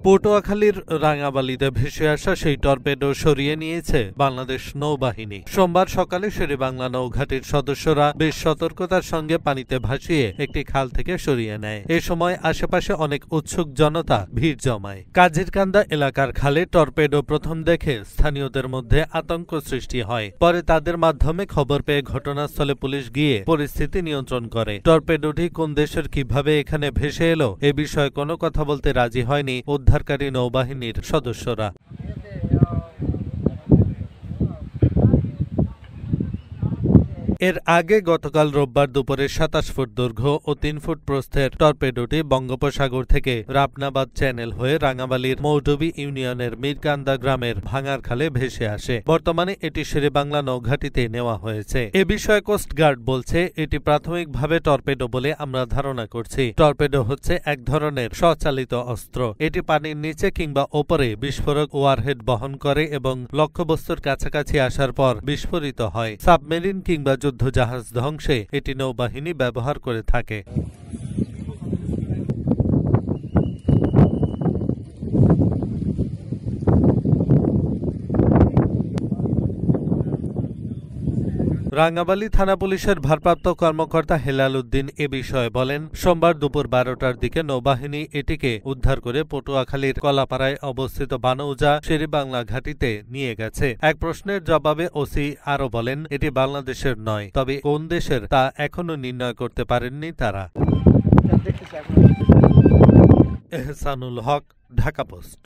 পটুয়াখালীর রাঙাবালিতে ভেসে আসা সেই টর্পেডো সরিয়ে নিয়েছে বাংলাদেশ নৌবাহিনী। সোমবার সকালে শেরেবাংলা নৌঘাটির সদস্যরা বেশ সতর্কতার সঙ্গে পানিতে ভাসিয়ে একটি খাল থেকে সরিয়ে নেয়। এ সময় আশেপাশে অনেক উৎসুক জনতা ভিড় জমায়। কাজিরকান্দা এলাকার খালে টর্পেডো প্রথম দেখে স্থানীয়দের মধ্যে আতঙ্ক সৃষ্টি হয়। পরে তাদের মাধ্যমে খবর পেয়ে ঘটনাস্থলে পুলিশ গিয়ে পরিস্থিতি নিয়ন্ত্রণ করে। টর্পেডোটি কোন দেশের কিভাবে এখানে ভেসে এলো এ বিষয়ে কোনো কথা বলতে রাজি হয়নি উদ্ধারকারী নৌবাহিনীর সদস্যরা। এর আগে গতকাল রোববার দুপুরে ২৭ ফুট দৈর্ঘ্য ও ৩ ফুট প্রস্থের টর্পেডোটি বঙ্গোপসাগর থেকে রাবনাবাদ চ্যানেল হয়ে রাঙাবালির মৌডবি ইউনিয়নের মিরকান্দা গ্রামের ভাঙার খালে ভেসে আসে। বর্তমানে এটি শেরেবাংলা নৌঘাটিতে নেওয়া হয়েছে। এ বিষয়ে কোস্টগার্ড বলছে, এটি প্রাথমিকভাবে টর্পেডো বলে আমরা ধারণা করছি। টর্পেডো হচ্ছে এক ধরনের স্বচালিত অস্ত্র। এটি পানির নিচে কিংবা ওপরে বিস্ফোরক ওয়ারহেড বহন করে এবং লক্ষ্যবস্তুর কাছাকাছি আসার পর বিস্ফোরিত হয়। সাবমেরিন কিংবা যুদ্ধজাহাজ ধ্বংসে এটি নৌবাহিনী ব্যবহার করে থাকে। রাঙ্গাবালী থানা পুলিশের ভারপ্রাপ্ত কর্মকর্তা হেলাল উদ্দিন এ বিষয়ে বলেন, সোমবার দুপুর ১২টার দিকে নৌবাহিনী এটিকে উদ্ধার করে পটুয়াখালীর কলাপাড়ায় অবস্থিত বানৌজা শেরেবাংলা ঘাটিতে নিয়ে গেছে। এক প্রশ্নের জবাবে ওসি আরও বলেন, এটি বাংলাদেশের নয়, তবে কোন দেশের তা এখনো নির্ণয় করতে পারেননি তারা। এহসানুল হক, ঢাকা পোস্ট।